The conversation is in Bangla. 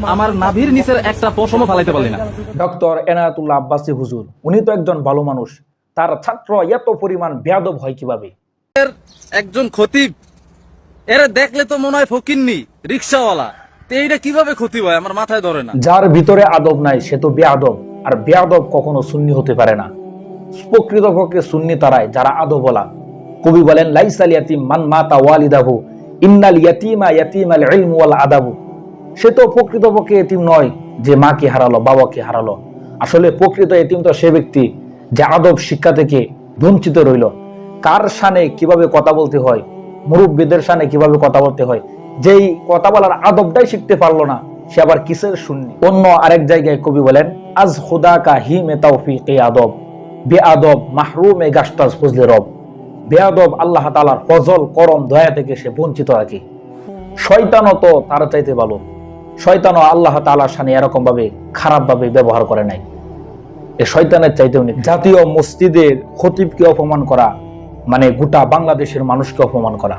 আমার নাভির নিচের একটা পশমও ফালাইতে পারলি না। ডক্টর এনায়েতুল্লাহ আব্বাসী হুজুর, উনি তো একজন ভালো মানুষ, তার ছাত্র এত পরিমাণ বেয়াদব হয় কিভাবে? একজন খতিব, এরা দেখলে তো মনে হয় ফকিন্নি রিক্সাওয়ালা, তো এইটা কিভাবে খতিব হয় আমার মাথায় ধরে না। যার ভিতরে আদব নাই সে তো বেয়াদব, আর বেয়াদব কখনো সুন্নি হতে পারে না। প্রকৃতপক্ষে সুন্নি তারাই যারা আদবওয়ালা। কবি বলেন, লাইসাল ইয়াতিম মান মাতা ওয়ালিদাহু ইন্নাল ইয়াতিমা ইয়াতিমাল ইলমু ওয়াল আদাবু। সে তো প্রকৃতপক্ষে এতিম নয় যে মাকে হারালো, বাবাকে হারালো। আসলে প্রকৃত এতিম তো সে ব্যক্তি যে আদব শিক্ষা থেকে বঞ্চিত রইল। কার শানে কিভাবে কথা বলতে হয়, মুরব্বীদের শানে কিভাবে কথা বলতে হয়, যেই কথা বলার আদবটাই শিখতে পারলো না, সে আবার কিসের সুন্নি? অন্য আরেক জায়গায় কবি বলেন, আজ খুদা কা হি মে তাওফিকে আদব, বেআদব মাহরুমে গাস্তাজ ফজলে রব। বেআদব আল্লাহ তাআলার ফজল করম দয়া থেকে সে বঞ্চিত রাখে। শয়তানও তো তার চাইতে ভালো। শয়তানও আল্লাহ তাআলার সামনে এরকম ভাবে খারাপ ভাবে ব্যবহার করে নাই। এ শয়তানের চাইতেও নেই। জাতীয় মসজিদের খতিবকে অপমান করা মানে গোটা বাংলাদেশের মানুষকে অপমান করা।